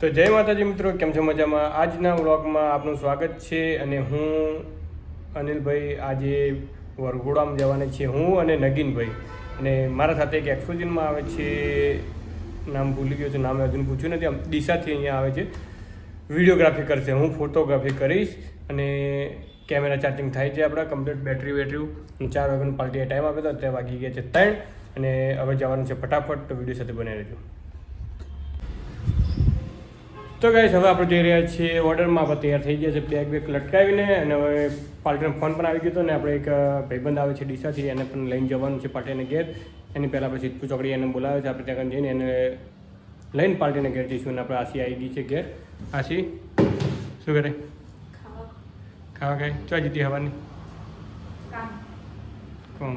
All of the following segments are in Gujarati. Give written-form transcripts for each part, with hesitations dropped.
તો જય માતાજી મિત્રો, કેમ છો? મજામાં? આજના વ્લોગમાં આપનું સ્વાગત છે. અને હું અનિલભાઈ આજે વરઘોડામાં જવાના છીએ, હું અને નગીનભાઈ. અને મારા સાથે એક એક્સક્લુઝિવમાં આવે છે, નામ ભૂલી ગયો છે, નામ હજુ પૂછ્યું નથી. આમ દિશાથી અહીંયા આવે છે, વિડીયોગ્રાફી કરશે, હું ફોટોગ્રાફી કરીશ. અને કેમેરા ચાર્જિંગ થાય છે આપણા કમ્પ્લીટ, બેટરી 4 વાગ્યાનું પાર્ટીએ ટાઈમ આપ્યો હતો, અત્યારે વાગી ગયા છે 3. અને હવે જવાનું છે ફટાફટ. તો વિડીયો સાથે બને રહેજો. તો ગાઈસ, હવે આપણે જઈ રહ્યા છીએ ઓર્ડરમાં. આપણે તૈયાર થઈ ગયા છે બેગ લટકાવીને. અને હવે પાર્ટીનો ફોન પણ આવી ગયો હતો. ને આપણે એક ભાઈબંધ આવે છે ડીસાથી, એને પણ લઈને જવાનું છે પાર્ટીને ઘેર. એની પહેલાં આપણે સિદ્ધપુર ચોકડી એને બોલાવે છે, આપણે ત્યાં જઈને એને લઈને પાર્ટીને ઘેર જઈશું. અને આપણે આશી આવી ગઈ છે ઘેર. આશી શું કરે? ખાવા ખાય ચો જીતી હવાની કોમ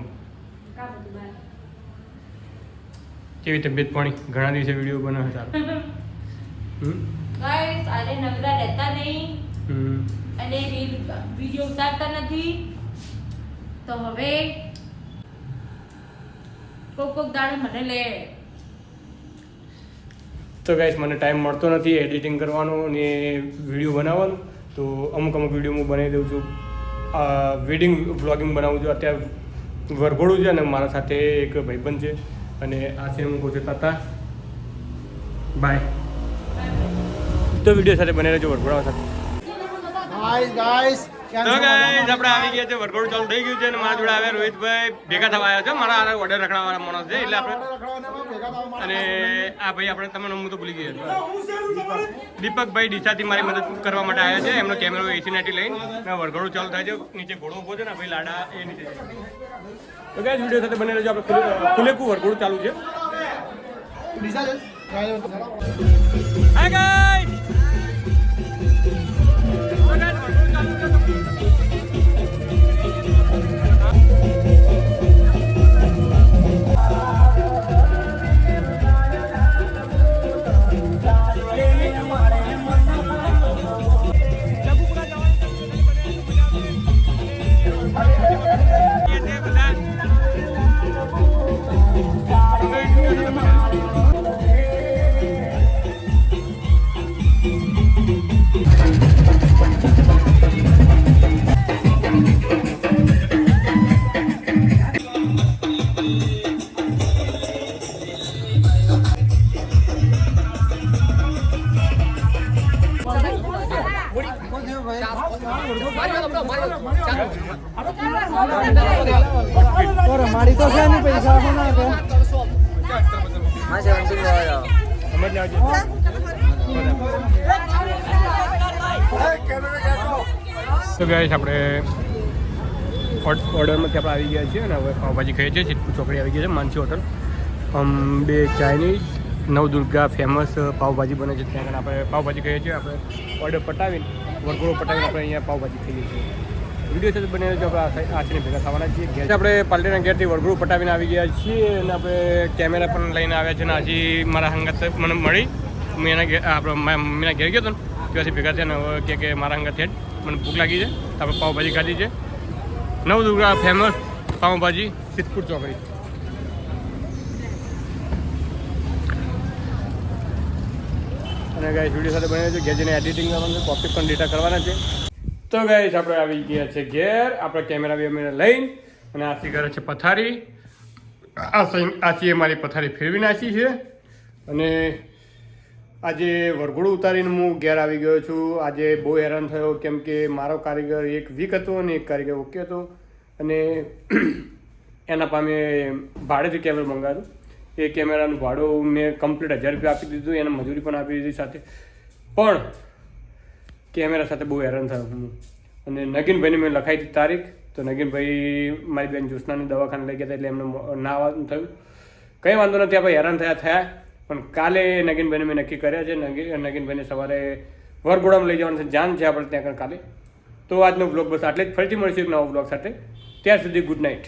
કેવી તબિયત પાણી? ઘણા દિવસે વિડીયો બનાવે સારું. ગાઈસ, આજે નવરા રહેતા નહીં અને વિડીયો ઉતારતા નથી. તો હવે કોક દાડે મને લે. તો ગાઈસ, મને ટાઈમ મળતો નથી એડિટિંગ કરવાનો અને વિડીયો બનાવવાનો. તો અમુક વિડીયો હું બનાવી દઉં છું, વેડિંગ વ્લોગિંગ બનાવું છું. અત્યારે વરઘોડું છે અને મારા સાથે એક ભાઈબંધ છે. અને આ છે હું કહું છું તાતા બાય. તો વિડીયો સાથે બને રહેજો વરઘોડા સાથે. હાય ગાઈસ, તો ગાઈસ, આપણે આવી ગયા છે, વરઘોડું ચાલુ થઈ ગયું છે. અને મારા જોડે આવ્યા રોહિતભાઈ ભેગા થવા આવ્યા છે. મારા ઓર્ડર રખડાવાળા માણસ છે, એટલે આપણે. અને આ ભાઈ આપણે તમને હું તો ભૂલી ગયો, દીપકભાઈ ડીસાથી મારી મદદ કરવા માટે આવ્યા છે. એમનો કેમેરો AC90 લઈને વરઘોડું ચાલુ થાય છે. નીચે ઘોડો ઉભો છે ને ભાઈ લાડા એ નીચે. તો ગાઈસ, વિડીયો સાથે બને રહેજો. આપણે ખુલેકું વરઘોડું ચાલુ છે. હાય ગાઈસ, મારી તો છે ને પૈસા કોના કે તો ગાઈસ, આપણે ઓર્ડરમાંથી આપણે આવી ગયા છીએ. અને હવે પાવભાજી ખાઈએ છીએ. સિદ્ધપુર ચોકડી આવી ગયા છે, માનસી હોટલ. બે ચાઇનીઝ નવદુર્ગા ફેમસ પાવભાજી બને છે, ત્યાં આગળ આપણે પાવભાજી ખાઈએ છીએ. આપણે ઓર્ડર પટાવીને વરઘોડો પટાવીને આપણે અહીંયા પાવભાજી ખાઈએ છીએ. વિડીયો સાથે બને જો આપણે આશીને ભેગા થવાના છીએ. ઘેર આપણે પાલટીના ઘેરથી વરઘોડું પટાવીને આવી ગયા છીએ. અને આપણે કેમેરા પણ લઈને આવ્યા છે. અને હજી મારા હંગાત મને મળી, હું એના ઘેર આપણે મમ્મીના ઘેર ગયો હતો ને ત્યાંથી ભેગા થયા. ને હવે કે મારા હંગાત થયા મને ભૂખ લાગી છે, તો આપણે પાવભાજી ખાધી છે. નવદુર્ગા ફેમસ પાવભાજી સિદ્ધપુર ચોકડી. અને ગાઈસ, વિડીયો સાથે બને છે. ઘેર જઈને એડિટિંગ કરવાનું છે, કોપી પણ ડેટા કરવાના છે. તો ગાઈસ, આપણે આવી ગયા છે ઘેર. આપણે કેમેરા બેમેરા લઈને. અને આશી કરે છે પથારી. આશીએ મારી પથારી ફેરવી નાખી છે. અને આજે વરઘોડું ઉતારીને હું ઘેર આવી ગયો છું. આજે બહુ હેરાન થયો, કેમ કે મારો કારીગર એક વીક હતો અને એક કારીગર ઓકે હતો. અને એના પામે ભાડેથી કેમેરો મંગાવ્યો. એ કેમેરાનું ભાડું મેં કમ્પ્લીટ 1000 રૂપિયા આપી દીધું, એને મજૂરી પણ આપી દીધી સાથે. પણ કેમેરા સાથે બહુ હેરાન થયો હું. અને નગીનભાઈને મેં લખાઈ હતી તારીખ. તો નગીનભાઈ મારી બેન જ્યોત્સનાને દવાખાને લઈ ગયા હતા, એટલે એમને ના આવવાનું થયું. કંઈ વાંધો નથી, આપણે હેરાન થયા. પણ કાલે નગીનભાઈને મેં નક્કી કર્યા છે. નગીનભાઈને સવારે વરઘોડામાં લઈ જવાનું છે, જાન છે આપણે ત્યાં કાલે. તો આજનો બ્લોગ બસ આટલે જ. ફરીથી મળીશું એક નવો બ્લોગ સાથે. ત્યાર સુધી ગુડ નાઇટ.